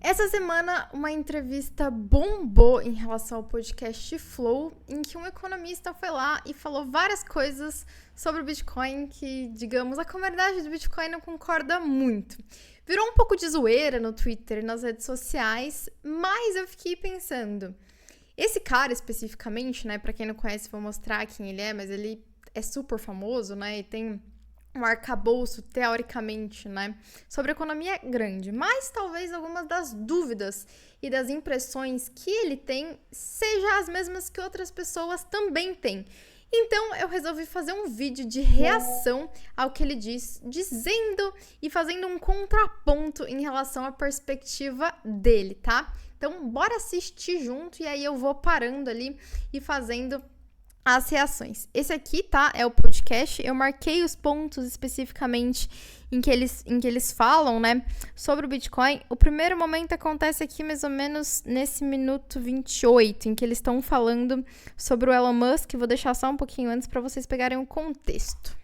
Essa semana, uma entrevista bombou em relação ao podcast Flow, em que um economista foi lá e falou várias coisas sobre o Bitcoin que, digamos, a comunidade do Bitcoin não concorda muito. Virou um pouco de zoeira no Twitter e nas redes sociais, mas eu fiquei pensando, esse cara especificamente, né, pra quem não conhece, vou mostrar quem ele é, mas ele é super famoso, né, e tem um arcabouço, teoricamente, né, sobre economia grande, mas talvez algumas das dúvidas e das impressões que ele tem sejam as mesmas que outras pessoas também têm. Então, eu resolvi fazer um vídeo de reação ao que ele diz, dizendo e fazendo um contraponto em relação à perspectiva dele, tá? Então, bora assistir junto e aí eu vou parando ali e fazendo as reações. Esse aqui, tá, é o podcast. Eu marquei os pontos especificamente em que eles falam, né, sobre o Bitcoin. O primeiro momento acontece aqui mais ou menos nesse minuto 28, em que eles estão falando sobre o Elon Musk. Vou deixar só um pouquinho antes para vocês pegarem o contexto.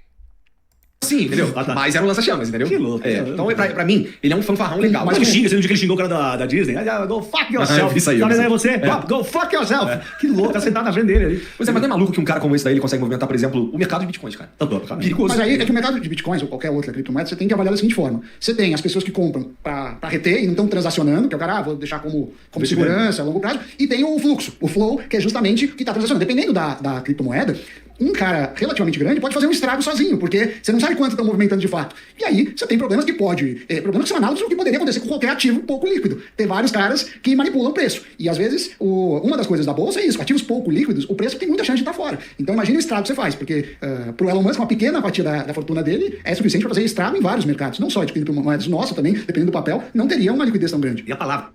Sim, entendeu? Mas era um lança-chamas, entendeu? Que louco. Então, pra mim, ele é um fanfarrão legal. Mas ele xinga, você não viu que ele xingou o cara da Disney? Go fuck yourself. Isso aí. Tá vendo aí você? Go fuck yourself. Que louco, tá sentado na frente dele ali. Pois é, mas não é maluco que um cara como esse daí ele consegue movimentar, por exemplo, o mercado de bitcoins, cara. Perigoso. Mas aí é que o mercado de bitcoins ou qualquer outra criptomoeda, você tem que avaliar da seguinte forma. Você tem as pessoas que compram pra reter e não estão transacionando, que é o cara, vou deixar como segurança a longo prazo, e tem o fluxo, o flow, que é justamente o que está transacionando. Dependendo da criptomoeda, um cara relativamente grande pode fazer um estrago sozinho, porque você não sabe quanto estão movimentando de fato. E aí você tem problemas que problemas que são análogos ao que poderia acontecer com qualquer ativo pouco líquido. Tem vários caras que manipulam o preço. E às vezes, uma das coisas da bolsa é isso, ativos pouco líquidos, o preço tem muita chance de estar fora. Então imagina o estrago que você faz, porque pro Elon Musk, uma pequena fatia da fortuna dele é suficiente para fazer estrago em vários mercados. Não só de criptomoedas, nossa também, dependendo do papel, não teria uma liquidez tão grande. E a palavra?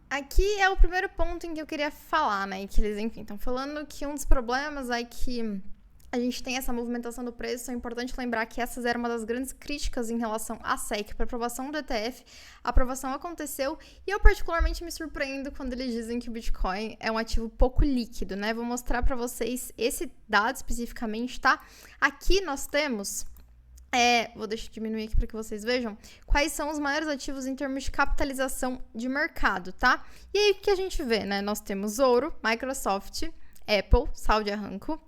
Aqui é o primeiro ponto em que eu queria falar, né? Que eles, enfim, estão falando que um dos problemas é que a gente tem essa movimentação do preço. É importante lembrar que essas eram uma das grandes críticas em relação à SEC para aprovação do ETF. A aprovação aconteceu e eu particularmente me surpreendo quando eles dizem que o Bitcoin é um ativo pouco líquido, né? Vou mostrar para vocês esse dado especificamente, tá? Aqui nós temos... vou deixar diminuir aqui para que vocês vejam quais são os maiores ativos em termos de capitalização de mercado, tá? E aí o que a gente vê, né? Nós temos ouro, Microsoft, Apple, Saudi Aramco,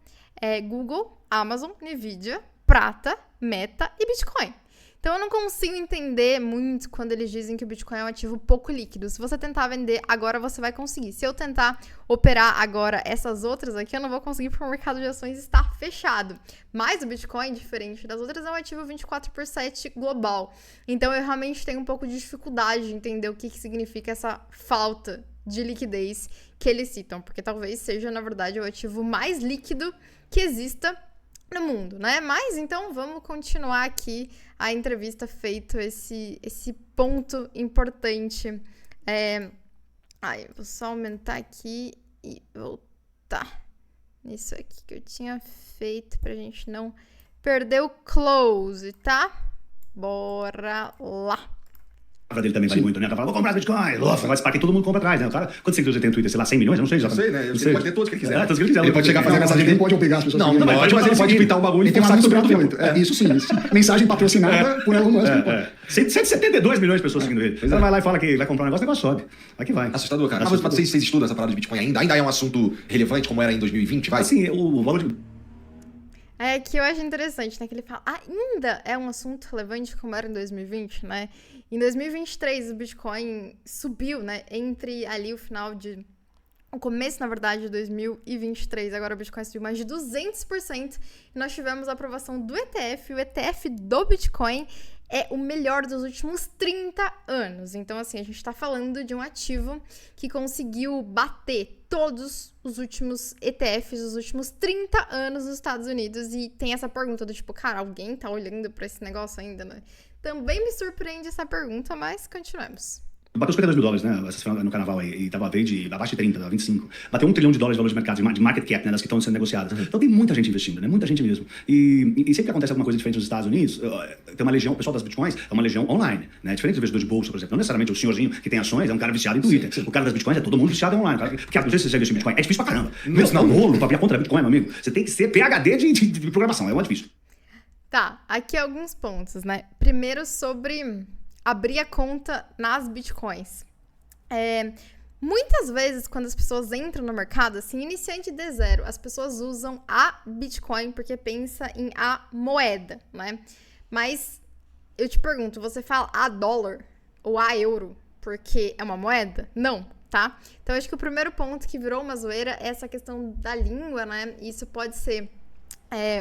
Google, Amazon, Nvidia, prata, Meta e Bitcoin. Então eu não consigo entender muito quando eles dizem que o Bitcoin é um ativo pouco líquido. Se você tentar vender agora, você vai conseguir. Se eu tentar operar agora essas outras aqui, eu não vou conseguir porque o mercado de ações está fechado. Mas o Bitcoin, diferente das outras, é um ativo 24/7 global. Então eu realmente tenho um pouco de dificuldade de entender o que significa essa falta de liquidez que eles citam. Porque talvez seja, na verdade, o ativo mais líquido que exista no mundo, né? Mas então vamos continuar aqui a entrevista feito esse ponto importante. Vou só aumentar aqui e voltar nisso aqui que eu tinha feito pra gente não perder o close, tá? Bora lá. A palavra dele também vale muito, né? Ela fala, vou comprar Bitcoin. Nossa, vai para que todo mundo compra atrás, né? O cara, quantos seguidores ele tem no Twitter? Sei lá, 100 milhões? Eu não sei já. Não sei, né? Ele pode ter todos que ele quiser. Todos que ele quiser. Ele pode chegar a fazer mensagem, ele pode obrigar as pessoas Não, a seguirem. não pode, mas ele pode twittar o bagulho Ele e tem um postar anúncio sobre gratuito. Isso sim. Mensagem patrocinada por Elon Musk. 172 milhões de pessoas seguindo ele. Você vai lá e fala que vai comprar um negócio, o negócio sobe. Aqui vai. Assustador, cara. Mas vocês estudam essa parada de Bitcoin ainda? Ainda é um assunto relevante como era em 2020? Vai? Assim, o valor de... Que eu acho interessante, né? Que ele fala, ainda é um assunto relevante como era em 2020, né? Em 2023, o Bitcoin subiu, né? Entre ali o começo, na verdade, de 2023. Agora o Bitcoin subiu mais de 200%. E nós tivemos a aprovação do ETF. O ETF do Bitcoin é o melhor dos últimos 30 anos. Então, assim, a gente tá falando de um ativo que conseguiu bater todos os últimos ETFs dos últimos 30 anos nos Estados Unidos. E tem essa pergunta do tipo, cara, alguém tá olhando pra esse negócio ainda, né? Também me surpreende essa pergunta, mas continuemos. Bateu $52 mil, né? Essa semana no carnaval aí. E tava abaixo de 30, tava 25. Bateu $1 trilhão de valor de mercado, de market cap, né? Das que estão sendo negociadas. Então tem muita gente investindo, né? Muita gente mesmo. E sempre que acontece alguma coisa diferente nos Estados Unidos, tem uma legião, o pessoal das bitcoins é uma legião online, né? Diferente do investidor de bolsa, por exemplo. Não necessariamente o senhorzinho que tem ações é um cara viciado em Twitter. Sim. O cara das bitcoins é todo mundo viciado em online. Porque não sei se você já investiu em bitcoin. É difícil pra caramba. Não, ensinar um rolo pra abrir a conta da bitcoin, meu amigo. Você tem que ser PhD de programação. É muito difícil. Tá, aqui alguns pontos, né? Primeiro sobre abrir a conta nas bitcoins. Muitas vezes, quando as pessoas entram no mercado, assim, iniciante de zero, as pessoas usam a Bitcoin porque pensa em a moeda, né? Mas eu te pergunto, você fala a dólar ou a euro porque é uma moeda? Não, tá? Então, acho que o primeiro ponto que virou uma zoeira é essa questão da língua, né? Isso pode ser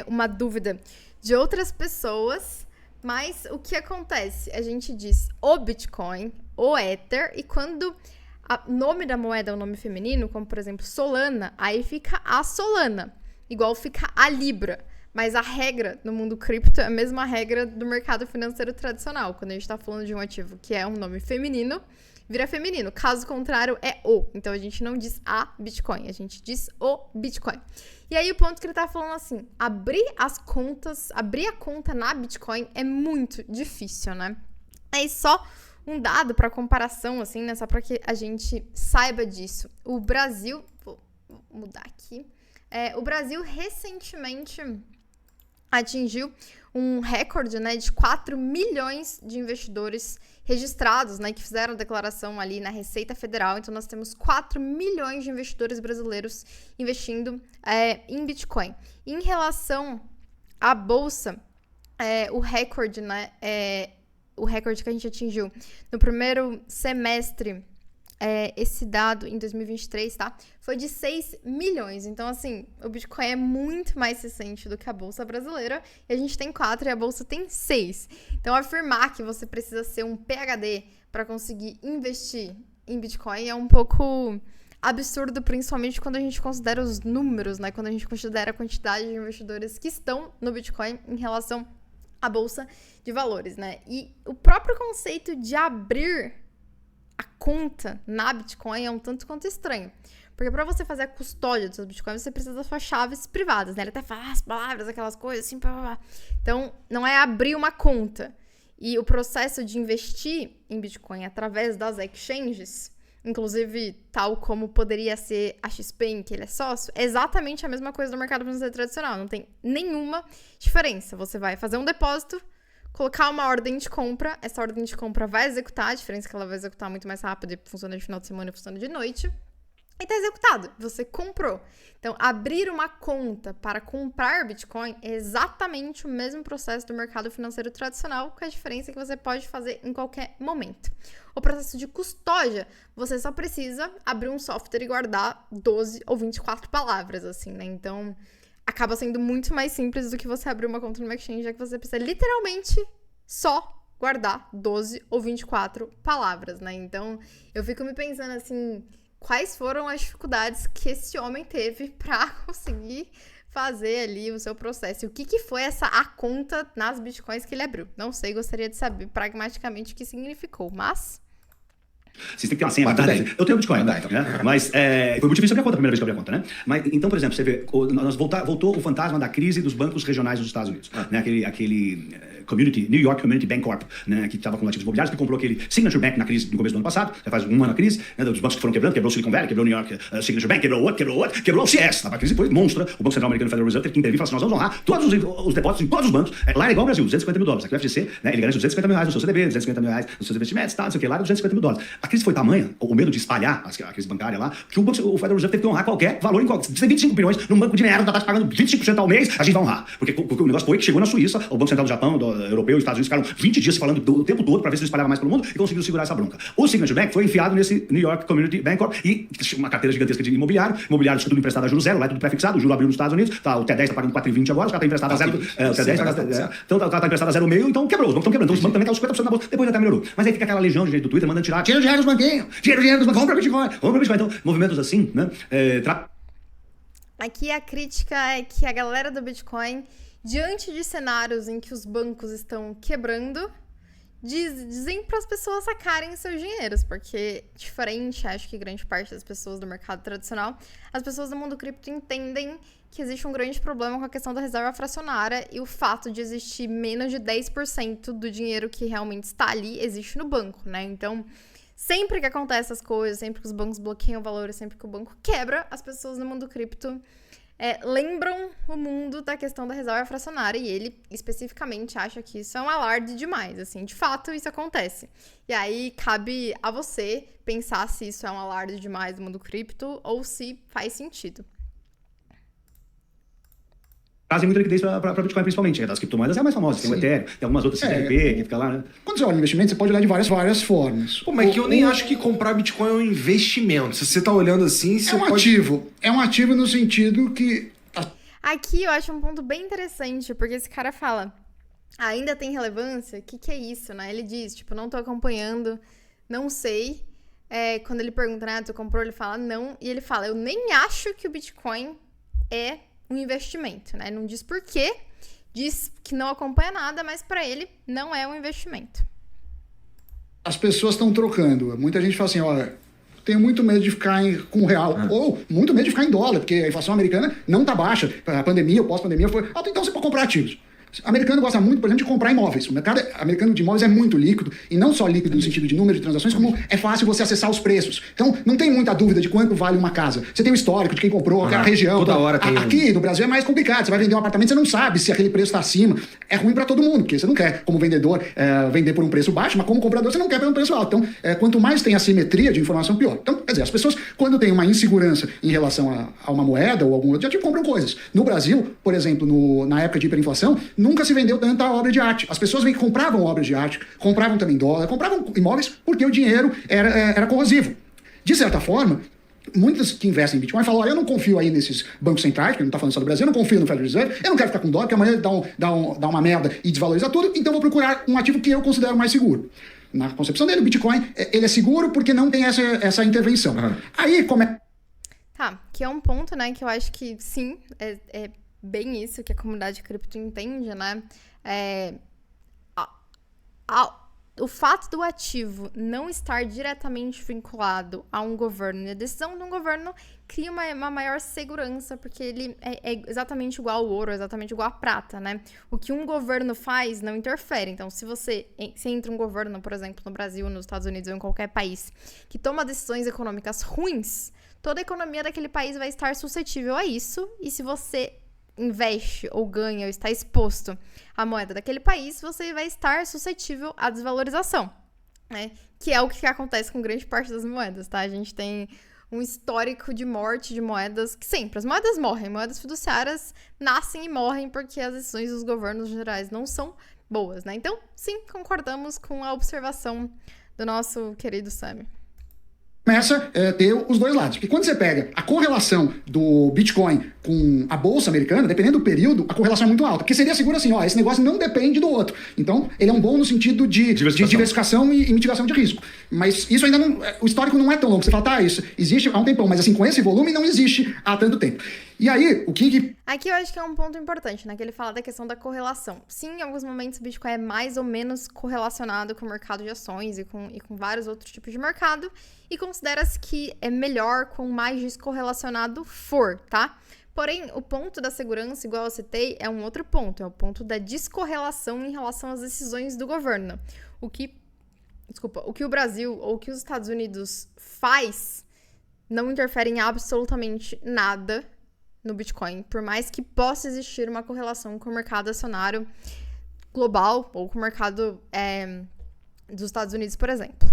uma dúvida de outras pessoas, mas o que acontece? A gente diz o Bitcoin, o Ether, e quando o nome da moeda é um nome feminino, como por exemplo Solana, aí fica a Solana, igual fica a Libra. Mas a regra no mundo cripto é a mesma regra do mercado financeiro tradicional. Quando a gente está falando de um ativo que é um nome feminino, vira feminino. Caso contrário, é o. Então a gente não diz a Bitcoin, a gente diz o Bitcoin. E aí o ponto que ele tá falando assim, abrir a conta na Bitcoin é muito difícil, né? Aí só um dado para comparação, assim, né? Só para que a gente saiba disso. O Brasil, vou mudar aqui. O Brasil recentemente atingiu um recorde, né, de 4 milhões de investidores registrados, né, que fizeram a declaração ali na Receita Federal. Então, nós temos 4 milhões de investidores brasileiros investindo em Bitcoin. Em relação à Bolsa, o recorde, né, o recorde que a gente atingiu no primeiro semestre, esse dado em 2023, tá? Foi de 6 milhões. Então, assim, o Bitcoin é muito mais recente do que a Bolsa brasileira. E a gente tem 4 e a Bolsa tem 6. Então, afirmar que você precisa ser um PhD para conseguir investir em Bitcoin é um pouco absurdo, principalmente quando a gente considera os números, né? Quando a gente considera a quantidade de investidores que estão no Bitcoin em relação à Bolsa de Valores, né? E o próprio conceito de abrir a conta na Bitcoin é um tanto quanto estranho. Porque para você fazer a custódia dos seus Bitcoins, você precisa das suas chaves privadas, né? Ele até fala as palavras, aquelas coisas assim, blá, blá, blá. Então, não é abrir uma conta. E o processo de investir em Bitcoin através das exchanges, inclusive tal como poderia ser a XP, em que ele é sócio, é exatamente a mesma coisa do mercado financeiro tradicional. Não tem nenhuma diferença. Você vai fazer um depósito, colocar uma ordem de compra, essa ordem de compra vai executar, a diferença é que ela vai executar muito mais rápido e funciona de final de semana e funciona de noite, e tá executado, você comprou. Então, abrir uma conta para comprar Bitcoin é exatamente o mesmo processo do mercado financeiro tradicional, com a diferença que você pode fazer em qualquer momento. O processo de custódia, você só precisa abrir um software e guardar 12 ou 24 palavras, assim, né? Então, acaba sendo muito mais simples do que você abrir uma conta no exchange, já que você precisa literalmente só guardar 12 ou 24 palavras, né? Então, eu fico me pensando assim, quais foram as dificuldades que esse homem teve para conseguir fazer ali o seu processo? E o que foi a conta nas bitcoins que ele abriu? Não sei, gostaria de saber pragmaticamente o que significou, mas... Vocês têm que ter uma senha. Eu tenho Bitcoin, né? Mas foi muito difícil abrir a conta a primeira vez que eu abri a conta, né? Mas, então, por exemplo, você vê, voltou o fantasma da crise dos bancos regionais dos Estados Unidos. Né? Aquele New York Community Bank Corp, né? Que estava com ativos imobiliários, que comprou aquele Signature Bank na crise no começo do ano passado, já faz um ano a crise, né? Dos bancos que foram quebrando, quebrou o Silicon Valley, quebrou o New York Signature Bank, quebrou o CS. A crise foi monstra. O Banco Central Americano Federal Reserve teve que intervir e falar assim, nós vamos honrar todos os depósitos em todos os bancos. Lá é igual ao Brasil, $250 mil. Aqui o FGC, né? Ele garante $250 mil no seu CDB, $250 mil nos seus investimentos, tal, não sei o que, lá é $250 mil. A crise foi tamanha, o medo de espalhar a crise bancária lá, que o Federal Reserve teve que honrar qualquer valor. Se tem 25 bilhões num banco de merda, tá pagando 25% ao mês, a gente vai honrar. Porque o negócio foi que chegou na Suíça, o Banco Central do Japão, do Europeu, os Estados Unidos ficaram 20 dias falando o tempo todo para ver se ele espalhava mais pelo mundo e conseguiu segurar essa bronca. O Signature Bank foi enfiado nesse New York Community Bank Corp e uma carteira gigantesca de imobiliário tudo emprestado a juros zero, lá é tudo pré-fixado, o juro abriu nos Estados Unidos, tá, o T10 tá pagando 4,20 agora, os caras tá emprestado a zero, o T10 então o cara tá emprestado a 0,5, então quebrou, os bancos estão quebrando, então os bancos também tá os 50% na bolsa, depois até melhorou. Mas aí fica aquela legião de gente do Twitter mandando tirar, tira o dinheiro dos banquinhos, tira o dinheiro dos bancos, compra Bitcoin. Então, movimentos assim, né? Aqui a crítica é que a galera do Bitcoin, diante de cenários em que os bancos estão quebrando, dizem para as pessoas sacarem seus dinheiros, porque diferente, acho que grande parte das pessoas do mercado tradicional, as pessoas do mundo cripto entendem que existe um grande problema com a questão da reserva fracionária e o fato de existir menos de 10% do dinheiro que realmente está ali existe no banco, né? Então, sempre que acontece essas coisas, sempre que os bancos bloqueiam valores, sempre que o banco quebra, as pessoas no mundo cripto lembram o mundo da questão da reserva fracionária e ele especificamente acha que isso é um alarde demais, assim, de fato isso acontece. E aí cabe a você pensar se isso é um alarde demais no mundo cripto ou se faz sentido. Trazem muita liquidez para Bitcoin, principalmente. Das criptomoedas é a mais famosa. Tem o Ethereum, tem algumas outras, XRP, que fica lá, né? Quando você olha o investimento, você pode olhar de várias formas. Pô, mas que eu nem acho que comprar Bitcoin é um investimento. Se você tá olhando assim, você pode... ativo. É um ativo no sentido que... Aqui eu acho um ponto bem interessante, porque esse cara fala, ainda tem relevância? O que é isso, né? Ele diz, tipo, não tô acompanhando, não sei. Quando ele pergunta, né, tu comprou? Ele fala, não. E ele fala, eu nem acho que o Bitcoin é um investimento, né? Não diz por quê, diz que não acompanha nada, mas para ele não é um investimento. As pessoas estão trocando. Muita gente fala assim, olha, tenho muito medo de ficar com real, ou muito medo de ficar em dólar, porque a inflação americana não tá baixa. A pandemia, ou pós-pandemia, foi alta, então você pode comprar ativos. O americano gosta muito, por exemplo, de comprar imóveis. O mercado americano de imóveis é muito líquido, e não só líquido no sentido de número de transações, como é fácil você acessar os preços. Então, não tem muita dúvida de quanto vale uma casa. Você tem o histórico de quem comprou, aquela região. Toda hora tem. Aqui no Brasil é mais complicado. Você vai vender um apartamento, você não sabe se aquele preço está acima. É ruim para todo mundo, porque você não quer, como vendedor, vender por um preço baixo, mas como comprador, você não quer por um preço alto. Então, quanto mais tem assimetria de informação, pior. Então, quer dizer, as pessoas, quando tem uma insegurança em relação a uma moeda ou algum outro ativo, compram coisas. No Brasil, por exemplo, na época de hiperinflação, nunca se vendeu tanto a obra de arte. As pessoas compravam obras de arte, compravam também dólar, compravam imóveis porque o dinheiro era corrosivo. De certa forma, muitos que investem em Bitcoin falam, eu não confio aí nesses bancos centrais, porque não está falando só do Brasil, eu não confio no Federal Reserve, eu não quero ficar com dólar, porque amanhã dá uma merda e desvaloriza tudo, então vou procurar um ativo que eu considero mais seguro. Na concepção dele, o Bitcoin, ele é seguro porque não tem essa intervenção. Aí, como é... Tá, que é um ponto, né, que eu acho que sim, é bem isso que a comunidade cripto entende, né? O fato do ativo não estar diretamente vinculado a um governo e a decisão de um governo cria uma maior segurança, porque ele é exatamente igual ao ouro, exatamente igual à prata, né? O que um governo faz não interfere. Então, se entra um governo, por exemplo, no Brasil, nos Estados Unidos ou em qualquer país, que toma decisões econômicas ruins, toda a economia daquele país vai estar suscetível a isso, e se você investe ou ganha ou está exposto à moeda daquele país, você vai estar suscetível à desvalorização, né? Que é o que acontece com grande parte das moedas, tá? A gente tem um histórico de morte de moedas, que sempre, as moedas morrem, moedas fiduciárias nascem e morrem porque as decisões dos governos gerais não são boas, né? Então, sim, concordamos com a observação do nosso querido Sami. Começa a ter os dois lados. Porque quando você pega a correlação do Bitcoin com a bolsa americana, dependendo do período, a correlação é muito alta. Porque seria seguro assim, esse negócio não depende do outro. Então, ele é um bom no sentido de diversificação e mitigação de risco. Mas isso ainda não... O histórico não é tão longo. Você fala, isso existe há um tempão, mas assim, com esse volume não existe há tanto tempo. E aí, o que... Aqui eu acho que é um ponto importante, né? Que ele fala da questão da correlação. Sim, em alguns momentos o Bitcoin é mais ou menos correlacionado com o mercado de ações e com vários outros tipos de mercado. E considera-se que é melhor com mais descorrelacionado for, tá? Porém, o ponto da segurança, igual eu citei, é um outro ponto. É o ponto da descorrelação em relação às decisões do governo. O que o Brasil ou o que os Estados Unidos faz não interfere em absolutamente nada no Bitcoin, por mais que possa existir uma correlação com o mercado acionário global ou com o mercado dos Estados Unidos, por exemplo.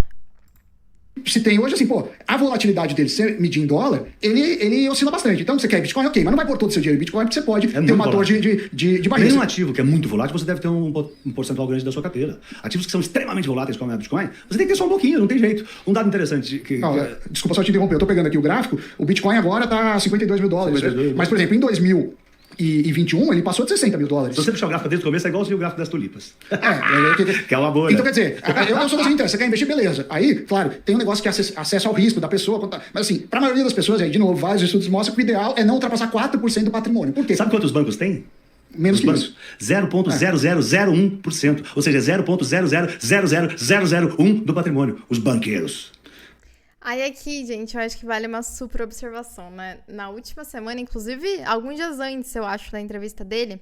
Se tem hoje, assim, a volatilidade dele ser medir em dólar, ele oscila bastante. Então, você quer Bitcoin, ok, mas não vai pôr todo o seu dinheiro em Bitcoin, porque você pode ter uma dor de barriga. Mesmo um ativo que é muito volátil, você deve ter um percentual grande da sua carteira. Ativos que são extremamente voláteis, como é o Bitcoin, você tem que ter só um pouquinho, não tem jeito. Um dado interessante... Desculpa só te interromper, eu tô pegando aqui o gráfico, o Bitcoin agora tá $52 mil. Mas, por exemplo, em 2021, ele passou de $60 mil. Se você puxar o gráfico desde o começo, é igual o gráfico das tulipas. Que é uma boa. Então, quer dizer, eu não sou assim, então, você quer investir, beleza. Aí, claro, tem um negócio que é acesso ao risco da pessoa. Mas, assim, para a maioria das pessoas, aí, de novo, vários estudos mostram que o ideal é não ultrapassar 4% do patrimônio. Por quê? Sabe quantos bancos tem? Menos que isso. 0,0001%. Ou seja, 0,0000001 do patrimônio. Os banqueiros. Aí aqui, gente, eu acho que vale uma super observação, né? Na última semana, inclusive, alguns dias antes, eu acho, da entrevista dele,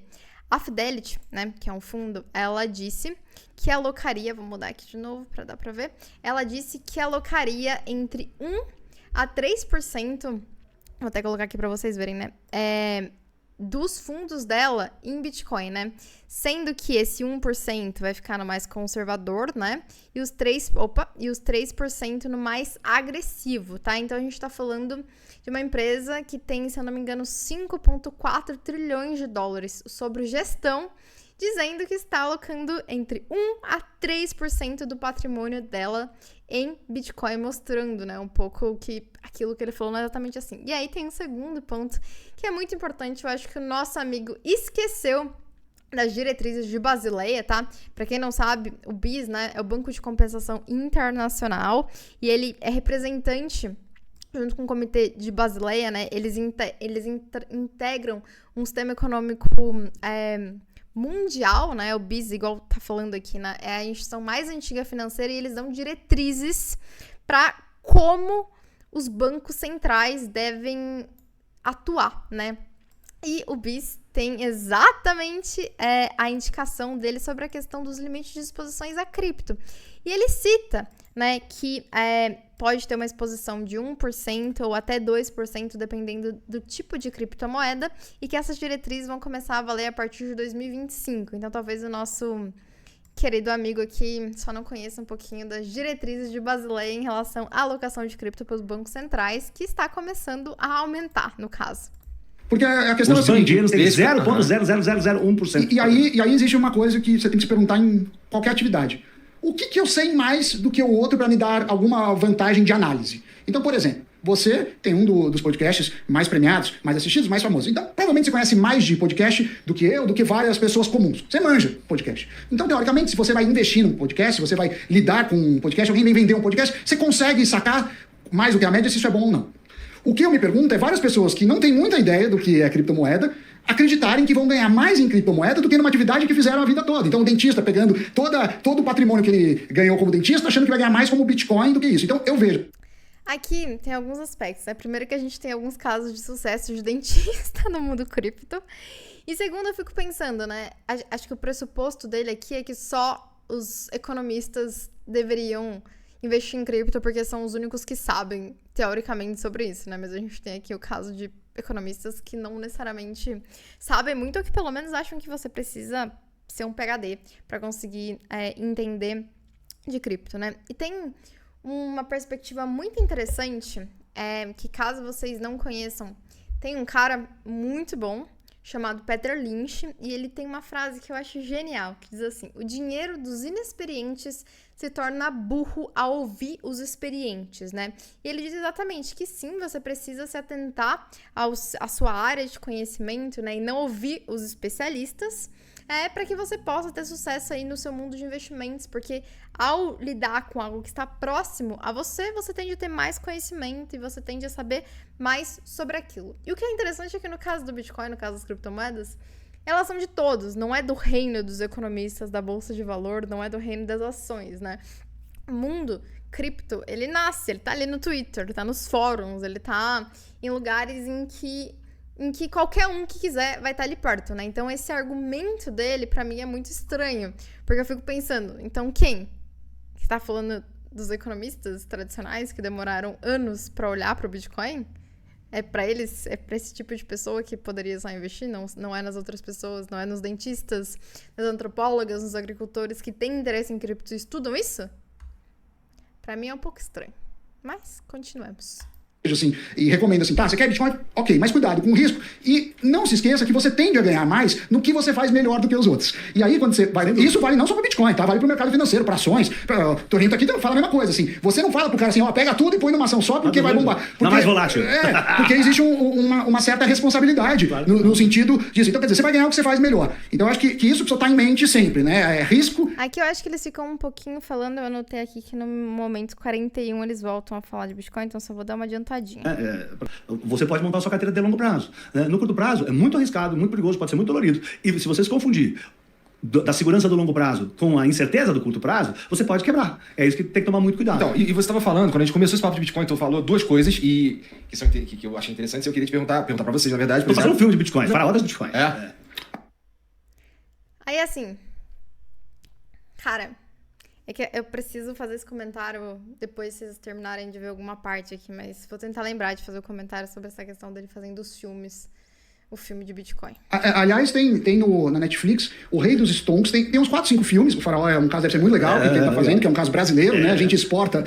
a Fidelity, né, que é um fundo, ela disse que alocaria, vou mudar aqui de novo para dar para ver, ela disse que alocaria entre 1 a 3% Vou até colocar aqui pra vocês verem, né? Dos fundos dela em Bitcoin, né? Sendo que esse 1% vai ficar no mais conservador, né? E os 3% no mais agressivo, tá? Então a gente tá falando de uma empresa que tem, se eu não me engano, 5,4 trilhões de dólares sobre gestão, dizendo que está alocando entre 1 a 3% do patrimônio dela em Bitcoin, mostrando, né, um pouco que aquilo que ele falou não é exatamente assim. E aí tem um segundo ponto que é muito importante, eu acho que o nosso amigo esqueceu das diretrizes de Basileia, tá? Pra quem não sabe, o BIS, né, é o Banco de Compensação Internacional, e ele é representante junto com o Comitê de Basileia, né? Eles integram um sistema econômico mundial, né? O BIS, igual tá falando aqui, né? É a instituição mais antiga financeira e eles dão diretrizes para como os bancos centrais devem atuar, né? E o BIS tem exatamente a indicação dele sobre a questão dos limites de exposições a cripto. E ele cita, né, que pode ter uma exposição de 1% ou até 2%, dependendo do tipo de criptomoeda, e que essas diretrizes vão começar a valer a partir de 2025. Então, talvez o nosso querido amigo aqui só não conheça um pouquinho das diretrizes de Basileia em relação à alocação de cripto pelos bancos centrais, que está começando a aumentar, no caso. Porque a questão Os é a seguinte, banqueiros têm 0,00001%. E aí existe uma coisa que você tem que se perguntar em qualquer atividade. O que eu sei mais do que o outro para me dar alguma vantagem de análise? Então, por exemplo, você tem um dos podcasts mais premiados, mais assistidos, mais famosos. Então, provavelmente você conhece mais de podcast do que eu, do que várias pessoas comuns. Você manja podcast. Então, teoricamente, se você vai investir num podcast, se você vai lidar com um podcast, alguém vem vender um podcast, você consegue sacar mais do que a média se isso é bom ou não. O que eu me pergunto é várias pessoas que não têm muita ideia do que é criptomoeda acreditarem que vão ganhar mais em criptomoeda do que numa atividade que fizeram a vida toda. Então o dentista pegando todo o patrimônio que ele ganhou como dentista, achando que vai ganhar mais como Bitcoin do que isso. Então eu vejo. Aqui tem alguns aspectos, né? Primeiro que a gente tem alguns casos de sucesso de dentista no mundo cripto. E segundo, eu fico pensando, né? Acho que o pressuposto dele aqui é que só os economistas deveriam investir em cripto porque são os únicos que sabem, teoricamente, sobre isso, né? Mas a gente tem aqui o caso de economistas que não necessariamente sabem muito ou que pelo menos acham que você precisa ser um PhD para conseguir entender de cripto, né? E tem uma perspectiva muito interessante que, caso vocês não conheçam, tem um cara muito bom chamado Peter Lynch, e ele tem uma frase que eu acho genial, que diz assim: o dinheiro dos inexperientes se torna burro ao ouvir os experientes, né? E ele diz exatamente que sim, você precisa se atentar à sua área de conhecimento, né? E não ouvir os especialistas, para que você possa ter sucesso aí no seu mundo de investimentos, porque ao lidar com algo que está próximo a você, você tende a ter mais conhecimento e você tende a saber mais sobre aquilo. E o que é interessante é que no caso do Bitcoin, no caso das criptomoedas, elas são de todos, não é do reino dos economistas da Bolsa de Valor, não é do reino das ações, né? O mundo cripto, ele nasce, ele tá ali no Twitter, ele tá nos fóruns, ele tá em lugares em que qualquer um que quiser vai estar ali perto, né? Então esse argumento dele, pra mim, é muito estranho, porque eu fico pensando, então quem? Que tá falando dos economistas tradicionais que demoraram anos pra olhar pro Bitcoin? É pra eles, é pra esse tipo de pessoa que poderia só investir, não é nas outras pessoas, não é nos dentistas, nas antropólogas, nos agricultores que têm interesse em cripto e estudam isso? Pra mim é um pouco estranho, mas continuemos. Assim, e recomendo assim, tá, você quer Bitcoin? Ok, mas cuidado com o risco. E não se esqueça que você tende a ganhar mais no que você faz melhor do que os outros. E aí, quando você vai... Isso vale não só para Bitcoin, tá? Vale para o mercado financeiro, para ações. O Torrento aqui fala a mesma coisa, assim. Você não fala pro cara assim, ó, pega tudo e põe numa ação só porque vai bombar. Porque, não mais volátil. Porque existe uma certa responsabilidade no sentido disso. Então, quer dizer, você vai ganhar o que você faz melhor. Então, eu acho que isso precisa estar em mente sempre, né? É risco. Aqui eu acho que eles ficam um pouquinho falando, eu anotei aqui que no momento 41 eles voltam a falar de Bitcoin, então só vou dar uma adiantadinha. Você pode montar a sua carteira de longo prazo. No curto prazo, é muito arriscado, muito perigoso, pode ser muito dolorido. E se você se confundir da segurança do longo prazo com a incerteza do curto prazo, você pode quebrar. É isso que tem que tomar muito cuidado. Então, e você estava falando, quando a gente começou esse papo de Bitcoin, tu falou duas coisas que eu achei interessantes e eu queria te perguntar para vocês, na verdade. Tô fazendo um filme de Bitcoin, Faraó das Bitcoin. Aí assim, cara, É que eu preciso fazer esse comentário depois que vocês terminarem de ver alguma parte aqui, mas vou tentar lembrar de fazer o comentário sobre essa questão dele fazendo os filmes, o filme de Bitcoin. Aliás, tem na Netflix o Rei dos Stonks, tem uns 4, 5 filmes. O Faraó é um caso, deve ser muito legal, que ele tá fazendo, que é um caso brasileiro, né? A gente exporta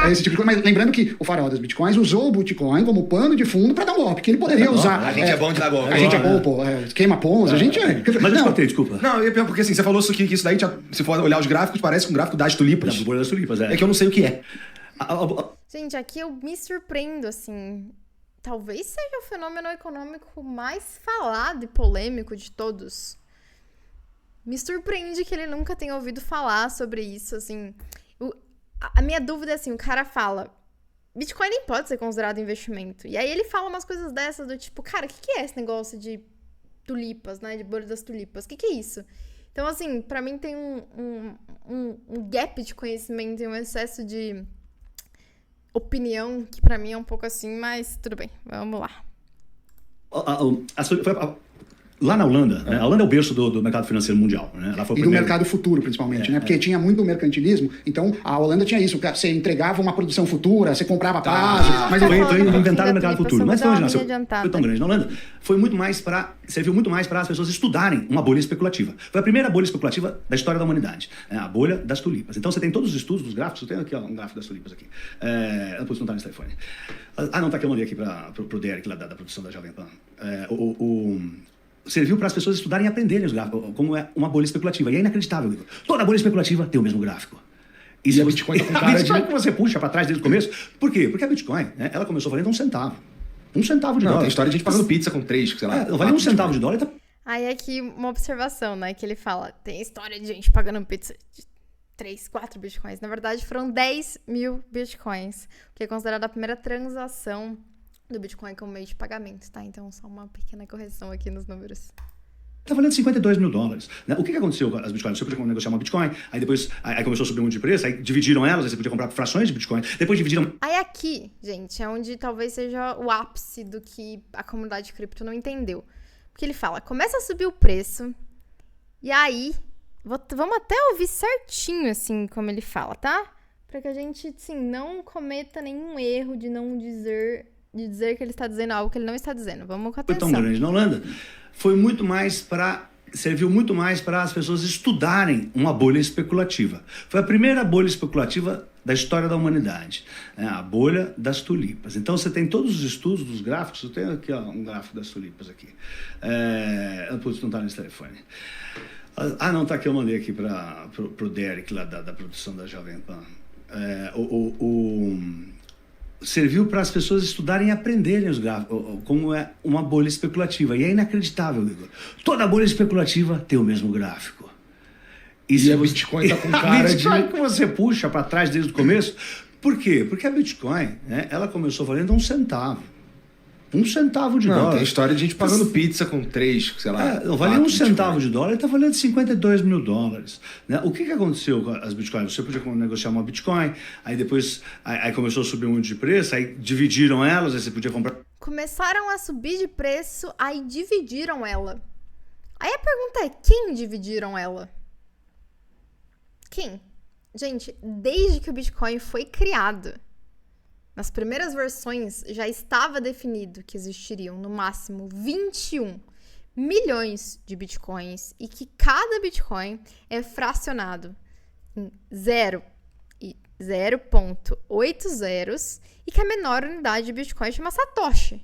esse tipo de coisa. Mas lembrando que o Faraó das Bitcoins usou o Bitcoin como pano de fundo para dar um golpe, que ele poderia usar. A gente é bom de dar golpe. A gente é bom, pô. Queima Ponzi, a gente é. Mas eu escutei, desculpa. Não, porque assim, você falou isso que isso daí, se for olhar os gráficos, parece com o gráfico das tulipas. Da bolha das tulipas, É que eu não sei o que é. Gente, aqui eu me surpreendo, assim. Talvez seja o fenômeno econômico mais falado e polêmico de todos. Me surpreende que ele nunca tenha ouvido falar sobre isso, assim. A minha dúvida é assim, o cara fala, Bitcoin nem pode ser considerado investimento. E aí ele fala umas coisas dessas do tipo, cara, o que é esse negócio de tulipas, né? De bolha das tulipas? O que é isso? Então, assim, pra mim tem um gap de conhecimento e um excesso de opinião que pra mim é um pouco assim, mas tudo bem, vamos lá. Lá na Holanda, né? A Holanda é o berço do mercado financeiro mundial, né? Ela foi E do mercado futuro, principalmente, né? Porque tinha muito mercantilismo, então a Holanda tinha isso, você entregava uma produção futura, você comprava prazo, mas inventaram o mercado futuro. Mas foi tão grande na Holanda, serviu muito mais para as pessoas estudarem uma bolha especulativa. Foi a primeira bolha especulativa da história da humanidade, né? A bolha das tulipas. Então você tem todos os estudos dos gráficos, eu tenho aqui um gráfico das tulipas aqui. Depois não tá nesse telefone. Não, tá aqui, eu mandei aqui pro Derek lá da produção da Jovem Pan. Serviu para as pessoas estudarem e aprenderem os gráficos, como é uma bolha especulativa. E é inacreditável, Igor. Toda bolha especulativa tem o mesmo gráfico. E a Bitcoin tá com cara Bitcoin que você puxa para trás desde o começo. Por quê? Porque a Bitcoin, né, ela começou valendo $1 centavo. $1 centavo de dólar. Tem história de gente pagando pizza com 3, sei lá. Não valia $1 centavo de dólar. Aí aqui uma observação, né, que ele fala, tem história de gente pagando pizza de 3, 4 bitcoins. Na verdade, foram 10 mil bitcoins, o que é considerado a primeira transação do Bitcoin como meio de pagamento, tá? Então, só uma pequena correção aqui nos números. Tá valendo $52 mil. Né? O que aconteceu com as bitcoins? Você podia negociar uma bitcoin, aí depois aí começou a subir muito de preço, aí dividiram elas, aí você podia comprar frações de bitcoin, depois dividiram... Aí aqui, gente, é onde talvez seja o ápice do que a comunidade cripto não entendeu. Porque ele fala, começa a subir o preço, e aí, vamos até ouvir certinho, assim, como ele fala, tá? Pra que a gente, assim, não cometa nenhum erro de não dizer que ele está dizendo algo que ele não está dizendo. Vamos com atenção. Foi tão grande na Holanda, serviu muito mais para as pessoas estudarem uma bolha especulativa. Foi a primeira bolha especulativa da história da humanidade, né? A bolha das tulipas. Então você tem todos os estudos dos gráficos, eu tenho aqui um gráfico das tulipas aqui. Putz, não está nesse telefone. Não, tá aqui, eu mandei aqui pro Derek lá da produção da Jovem Pan. Serviu para as pessoas estudarem e aprenderem os gráficos, como é uma bolha especulativa. E é inacreditável, Igor. Toda bolha especulativa tem o mesmo gráfico. E a Bitcoin tá com cara de... A Bitcoin que você puxa para trás desde o começo. Por quê? Porque a Bitcoin, né, ela começou valendo $1 centavo. $1 centavo de dólar. Tem história de gente pagando pizza com 3, sei lá. Valia $1 centavo de dólar e está valendo $52 mil. Né? O que aconteceu com as bitcoins? Você podia negociar uma bitcoin, aí depois aí começou a subir muito de preço, aí dividiram elas, aí você podia comprar. Começaram a subir de preço, aí dividiram ela. Aí a pergunta é, quem dividiram ela? Quem? Gente, desde que o Bitcoin foi criado, nas primeiras versões já estava definido que existiriam no máximo 21 milhões de bitcoins e que cada bitcoin é fracionado em 0 e 0,8 zeros e que a menor unidade de bitcoin chama Satoshi.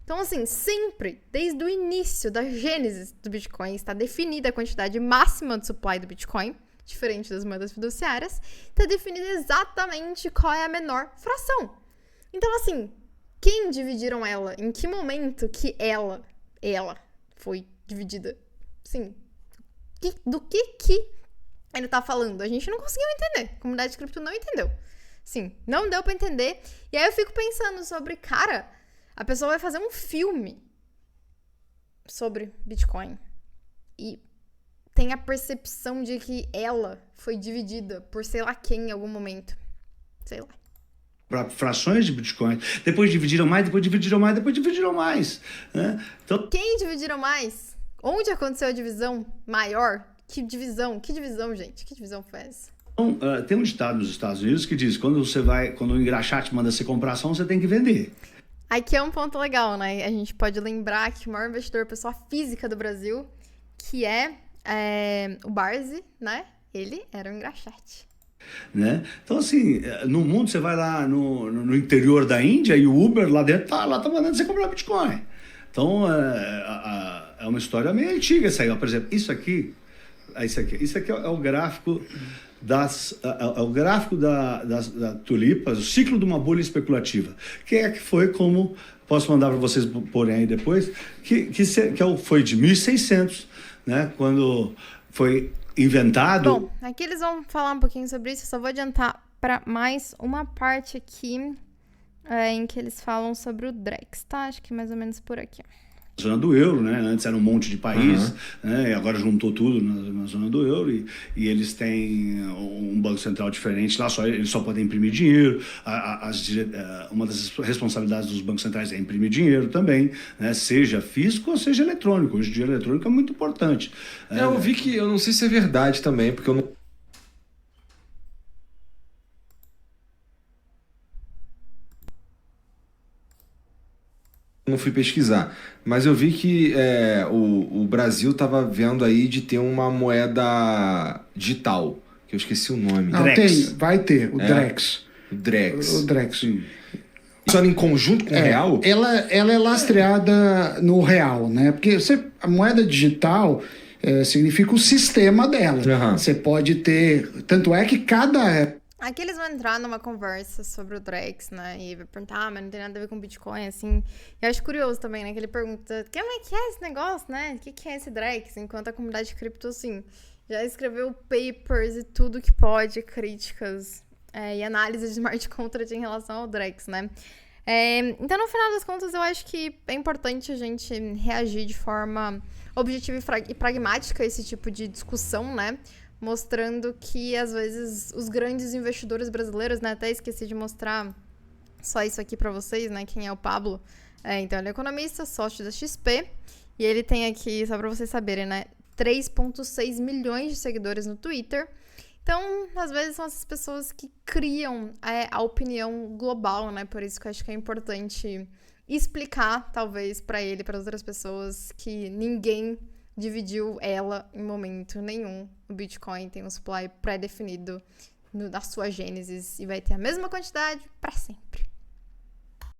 Então, assim, sempre, desde o início da gênese do bitcoin, está definida a quantidade máxima de supply do bitcoin, diferente das moedas fiduciárias, está definida exatamente qual é a menor fração. Então, assim, quem dividiram ela? Em que momento que ela foi dividida? Sim. Do que ele tá falando? A gente não conseguiu entender. A comunidade de cripto não entendeu. Sim, não deu pra entender. E aí eu fico pensando sobre, cara, a pessoa vai fazer um filme sobre Bitcoin e tem a percepção de que ela foi dividida por sei lá quem em algum momento. Sei lá. Para frações de Bitcoin. Depois dividiram mais, depois dividiram mais, depois dividiram mais. Né? Então... Quem dividiram mais? Onde aconteceu a divisão maior? Que divisão, gente. Que divisão foi essa? Então, tem um ditado nos Estados Unidos que diz, quando o engraxate manda você comprar ação, você tem que vender. Aqui é um ponto legal, né? A gente pode lembrar que o maior investidor, pessoa física do Brasil, que é o Barzi, né? Ele era um engraxate. Né? Então, assim, no mundo, você vai lá no interior da Índia e o Uber lá dentro tá mandando você comprar Bitcoin. Então, é uma história meio antiga essa aí. Ó. Por exemplo, isso aqui é o gráfico das tulipas, o ciclo de uma bolha especulativa, que foi como, posso mandar para vocês porem aí depois, foi de 1600, né, quando foi inventado. Bom, aqui eles vão falar um pouquinho sobre isso, eu só vou adiantar para mais uma parte aqui em que eles falam sobre o Drex, tá? Acho que mais ou menos por aqui, ó. Zona do euro, né? Antes era um monte de país, né? E agora juntou tudo na zona do euro e eles têm um banco central diferente lá, eles só podem imprimir dinheiro. Uma das responsabilidades dos bancos centrais é imprimir dinheiro também, né? Seja físico ou seja eletrônico. Hoje o dinheiro eletrônico é muito importante. Eu vi que, eu não sei se é verdade também, porque eu não fui pesquisar, mas eu vi que o Brasil estava vendo aí de ter uma moeda digital, que eu esqueci o nome. Não, vai ter, o Drex. O Drex. O Drex. Funciona em conjunto com o real? Ela é lastreada no real, né? Porque a moeda digital significa o sistema dela. Você pode ter... Tanto é que cada... Aqui eles vão entrar numa conversa sobre o Drex, né? E vai perguntar, mas não tem nada a ver com Bitcoin, assim. Eu acho curioso também, né? Que ele pergunta, como é que é esse negócio, né? O que é esse Drex? Enquanto a comunidade de cripto, assim, já escreveu papers e tudo que pode, críticas e análise de smart contract em relação ao Drex, né? Então, no final das contas, eu acho que é importante a gente reagir de forma objetiva e pragmática a esse tipo de discussão, né? Mostrando que, às vezes, os grandes investidores brasileiros, né? Até esqueci de mostrar só isso aqui pra vocês, né? Quem é o Pablo. Então, ele é economista, sócio da XP. E ele tem aqui, só pra vocês saberem, né? 3,6 milhões de seguidores no Twitter. Então, às vezes, são essas pessoas que criam a opinião global, né? Por isso que eu acho que é importante explicar, talvez, pra ele e para outras pessoas que ninguém dividiu ela em momento nenhum. O Bitcoin tem um supply pré-definido da sua gênesis e vai ter a mesma quantidade para sempre.